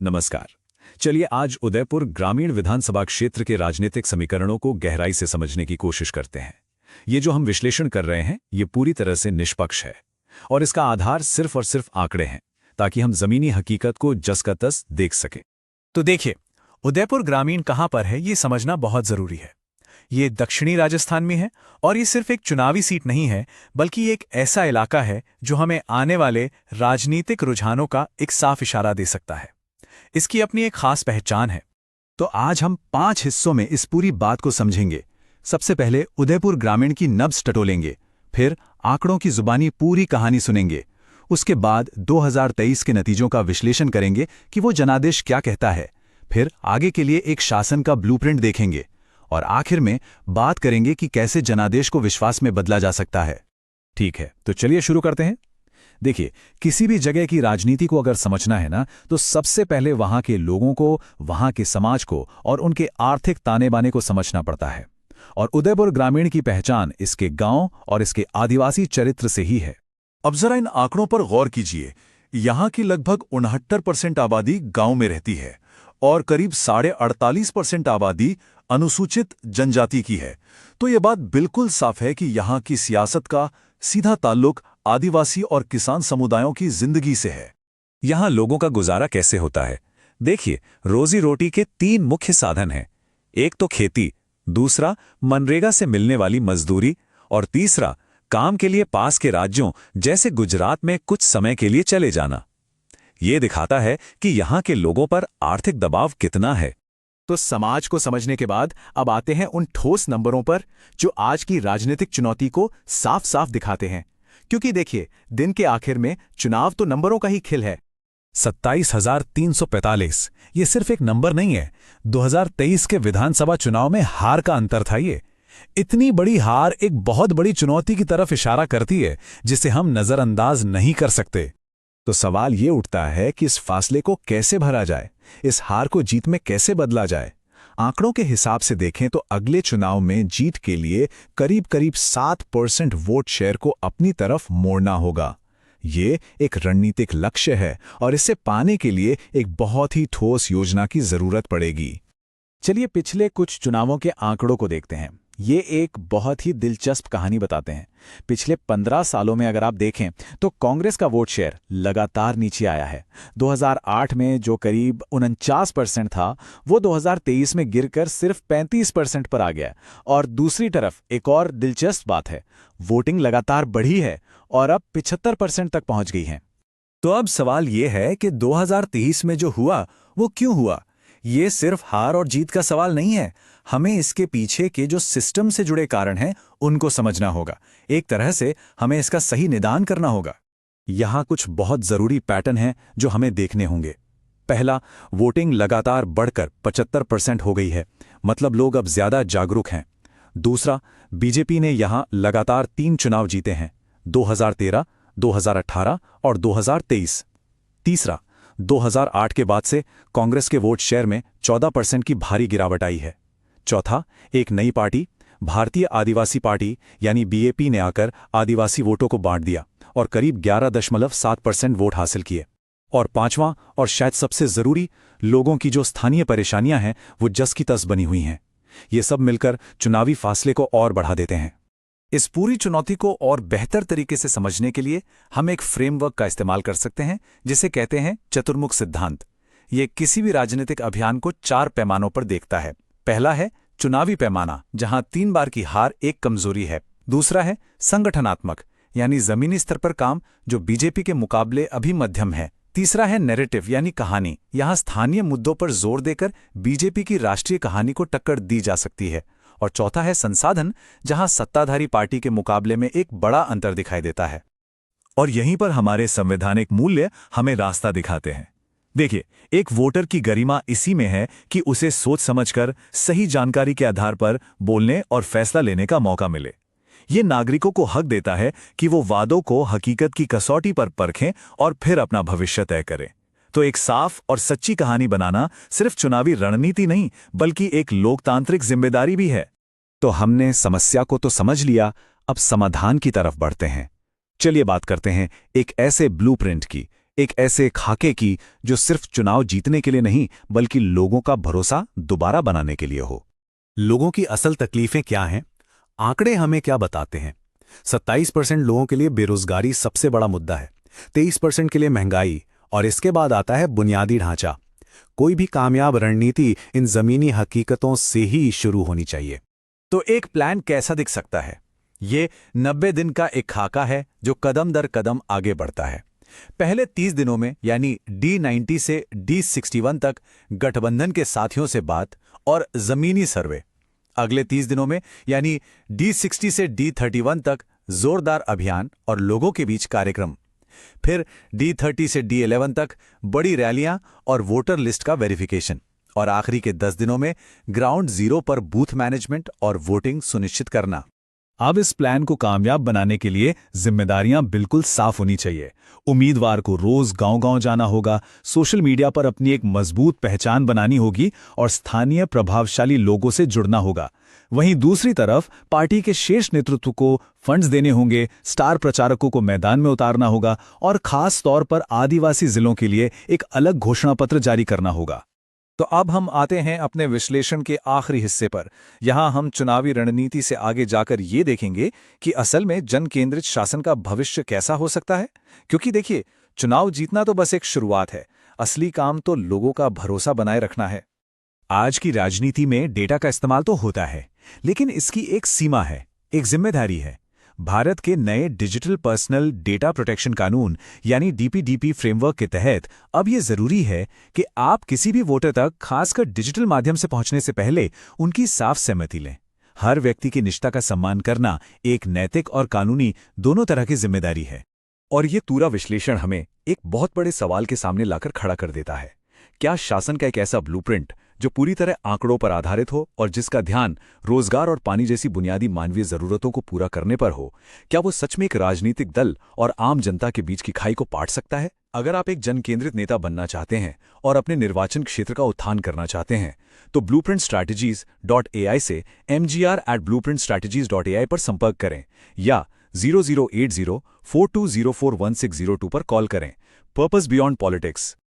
नमस्कार। चलिए आज उदयपुर ग्रामीण विधानसभा क्षेत्र के राजनीतिक समीकरणों को गहराई से समझने की कोशिश करते हैं। ये जो हम विश्लेषण कर रहे हैं ये पूरी तरह से निष्पक्ष है और इसका आधार सिर्फ और सिर्फ आंकड़े हैं, ताकि हम जमीनी हकीकत को जस का तस देख सकें। तो देखिए, उदयपुर ग्रामीण कहाँ पर है ये समझना बहुत जरूरी है। ये दक्षिणी राजस्थान में है और ये सिर्फ एक चुनावी सीट नहीं है, बल्कि एक ऐसा इलाका है जो हमें आने वाले राजनीतिक रुझानों का एक साफ इशारा दे सकता है। इसकी अपनी एक खास पहचान है। तो आज हम 5 हिस्सों में इस पूरी बात को समझेंगे। सबसे पहले उदयपुर ग्रामीण की नब्ज टटोलेंगे, फिर आंकड़ों की जुबानी पूरी कहानी सुनेंगे, उसके बाद 2023 के नतीजों का विश्लेषण करेंगे कि वो जनादेश क्या कहता है, फिर आगे के लिए एक शासन का ब्लूप्रिंट देखेंगे और आखिर में बात करेंगे कि कैसे जनादेश को विश्वास में बदला जा सकता है। ठीक है, तो चलिए शुरू करते हैं। देखिए, किसी भी जगह की राजनीति को अगर समझना है ना, तो सबसे पहले वहां के लोगों को, वहां के समाज को और उनके आर्थिक ताने बाने को समझना पड़ता है। और उदयपुर ग्रामीण की पहचान इसके गांव और इसके आदिवासी चरित्र से ही है। अब जरा इन आंकड़ों पर गौर कीजिए। यहाँ की लगभग 69% आबादी गांव में रहती है और करीब 48.5% आबादी अनुसूचित जनजाति की है। तो ये बात बिल्कुल साफ है कि यहाँ की सियासत का सीधा ताल्लुक आदिवासी और किसान समुदायों की जिंदगी से है। यहां लोगों का गुजारा कैसे होता है? देखिए, रोजी रोटी के 3 मुख्य साधन हैं। एक तो खेती, दूसरा मनरेगा से मिलने वाली मजदूरी और तीसरा काम के लिए पास के राज्यों जैसे गुजरात में कुछ समय के लिए चले जाना। ये दिखाता है कि यहां के लोगों पर आर्थिक दबाव कितना है। तो समाज को समझने के बाद अब आते हैं उन ठोस नंबरों पर जो आज की राजनीतिक चुनौती को साफ साफ दिखाते हैं। क्योंकि देखिए, दिन के आखिर में चुनाव तो नंबरों का ही खेल है। 27,345 ये सिर्फ एक नंबर नहीं है। 2023 के विधानसभा चुनाव में हार का अंतर था ये। इतनी बड़ी हार एक बहुत बड़ी चुनौती की तरफ इशारा करती है, जिसे हम नजरअंदाज नहीं कर सकते। तो सवाल ये उठता है कि इस फासले को कैसे भरा जाए, इस हार को जीत में कैसे बदला जाए। आंकड़ों के हिसाब से देखें तो अगले चुनाव में जीत के लिए करीब करीब 7% वोट शेयर को अपनी तरफ मोड़ना होगा। ये एक रणनीतिक लक्ष्य है और इसे पाने के लिए एक बहुत ही ठोस योजना की जरूरत पड़ेगी। चलिए पिछले कुछ चुनावों के आंकड़ों को देखते हैं। ये एक बहुत ही दिलचस्प कहानी बताते हैं। पिछले 15 सालों में अगर आप देखें तो कांग्रेस का वोट शेयर लगातार नीचे आया है। 2008 में जो करीब 49% था, वो 2023 में गिरकर सिर्फ 35% पर आ गया। और दूसरी तरफ एक और दिलचस्प बात है, वोटिंग लगातार बढ़ी है और अब 75% तक पहुंच गई है। तो अब सवाल ये है कि 2023 में जो हुआ वो क्यों हुआ? ये सिर्फ हार और जीत का सवाल नहीं है। हमें इसके पीछे के जो सिस्टम से जुड़े कारण हैं उनको समझना होगा। एक तरह से हमें इसका सही निदान करना होगा। यहाँ कुछ बहुत जरूरी पैटर्न हैं जो हमें देखने होंगे। पहला, वोटिंग लगातार बढ़कर 75% हो गई है, मतलब लोग अब ज्यादा जागरूक हैं। दूसरा, बीजेपी ने यहाँ लगातार 3 चुनाव जीते हैं, 2013, 2018 और 2023। तीसरा, 2008 के बाद से कांग्रेस के वोट शेयर में 14% की भारी गिरावट आई है। चौथा, एक नई पार्टी भारतीय आदिवासी पार्टी यानी बीएपी ने आकर आदिवासी वोटों को बांट दिया और करीब 11.7% वोट हासिल किए। और पांचवां और शायद सबसे जरूरी, लोगों की जो स्थानीय परेशानियां हैं वो जस की तस बनी हुई हैं। ये सब मिलकर चुनावी फासले को और बढ़ा देते हैं। इस पूरी चुनौती को और बेहतर तरीके से समझने के लिए हम एक फ्रेमवर्क का इस्तेमाल कर सकते हैं, जिसे कहते हैं चतुर्मुख सिद्धांत। ये किसी भी राजनीतिक अभियान को 4 पैमानों पर देखता है। पहला है चुनावी पैमाना, जहां 3 बार की हार एक कमजोरी है। दूसरा है संगठनात्मक, यानी जमीनी स्तर पर काम, जो बीजेपी के मुकाबले अभी मध्यम है। तीसरा है नैरेटिव, यानी कहानी, यहां स्थानीय मुद्दों पर जोर देकर बीजेपी की राष्ट्रीय कहानी को टक्कर दी जा सकती है। और चौथा है संसाधन, जहां सत्ताधारी पार्टी के मुकाबले में एक बड़ा अंतर दिखाई देता है। और यहीं पर हमारे संवैधानिक मूल्य हमें रास्ता दिखाते हैं। देखिए, एक वोटर की गरिमा इसी में है कि उसे सोच समझकर सही जानकारी के आधार पर बोलने और फैसला लेने का मौका मिले। ये नागरिकों को हक देता है कि वो वादों को हकीकत की कसौटी पर परखें और फिर अपना भविष्य तय करें। तो एक साफ और सच्ची कहानी बनाना सिर्फ चुनावी रणनीति नहीं, बल्कि एक लोकतांत्रिक जिम्मेदारी भी है। तो हमने समस्या को तो समझ लिया, अब समाधान की तरफ बढ़ते हैं। चलिए बात करते हैं एक ऐसे ब्लूप्रिंट की, एक ऐसे खाके की जो सिर्फ चुनाव जीतने के लिए नहीं बल्कि लोगों का भरोसा दोबारा बनाने के लिए हो। लोगों की असल तकलीफें क्या हैं? आंकड़े हमें क्या बताते हैं? 27% लोगों के लिए बेरोजगारी सबसे बड़ा मुद्दा है, 23% के लिए महंगाई, और इसके बाद आता है बुनियादी ढांचा। कोई भी कामयाब रणनीति इन जमीनी हकीकतों से ही शुरू होनी चाहिए। तो एक प्लान कैसा दिख सकता है? ये 90 दिन का एक खाका है जो कदम दर कदम आगे बढ़ता है। पहले 30 दिनों में यानी D90 से D61 तक गठबंधन के साथियों से बात और जमीनी सर्वे। अगले 30 दिनों में यानी D60 से D31 तक जोरदार अभियान और लोगों के बीच कार्यक्रम। फिर D30 से D11 तक बड़ी रैलियां और वोटर लिस्ट का वेरिफिकेशन। और आखिरी के 10 दिनों में ग्राउंड जीरो पर बूथ मैनेजमेंट और वोटिंग सुनिश्चित करना। अब इस प्लान को कामयाब बनाने के लिए जिम्मेदारियां बिल्कुल साफ होनी चाहिए। उम्मीदवार को रोज गांव-गांव जाना होगा, सोशल मीडिया पर अपनी एक मजबूत पहचान बनानी होगी और स्थानीय प्रभावशाली लोगों से जुड़ना होगा। वहीं दूसरी तरफ पार्टी के शीर्ष नेतृत्व को फंड्स देने होंगे, स्टार प्रचारकों को मैदान में उतारना होगा और खास तौर पर आदिवासी जिलों के लिए एक अलग घोषणा पत्र जारी करना होगा। तो अब हम आते हैं अपने विश्लेषण के आखिरी हिस्से पर। यहाँ हम चुनावी रणनीति से आगे जाकर ये देखेंगे कि असल में जन केंद्रित शासन का भविष्य कैसा हो सकता है। क्योंकि देखिए, चुनाव जीतना तो बस एक शुरुआत है, असली काम तो लोगों का भरोसा बनाए रखना है। आज की राजनीति में डेटा का इस्तेमाल तो होता है, लेकिन इसकी एक सीमा है, एक जिम्मेदारी है। भारत के नए डिजिटल पर्सनल डेटा प्रोटेक्शन कानून यानी DPDP फ्रेमवर्क के तहत अब ये जरूरी है कि आप किसी भी वोटर तक खासकर डिजिटल माध्यम से पहुंचने से पहले उनकी साफ सहमति लें। हर व्यक्ति की निष्ठा का सम्मान करना एक नैतिक और कानूनी दोनों तरह की जिम्मेदारी है। और ये पूरा विश्लेषण हमें एक बहुत बड़े सवाल के सामने लाकर खड़ा कर देता है। क्या शासन का एक ऐसा ब्लूप्रिंट जो पूरी तरह आंकड़ों पर आधारित हो और जिसका ध्यान रोजगार और पानी जैसी बुनियादी मानवीय जरूरतों को पूरा करने पर हो, क्या वो सच में एक राजनीतिक दल और आम जनता के बीच की खाई को पाट सकता है? अगर आप एक जन केंद्रित नेता बनना चाहते हैं और अपने निर्वाचन क्षेत्र का उत्थान करना चाहते हैं, तो blueprintstrategies.ai से mgr@blueprintstrategies.ai पर संपर्क करें या 008042041602 पर कॉल करें। Purpose beyond politics.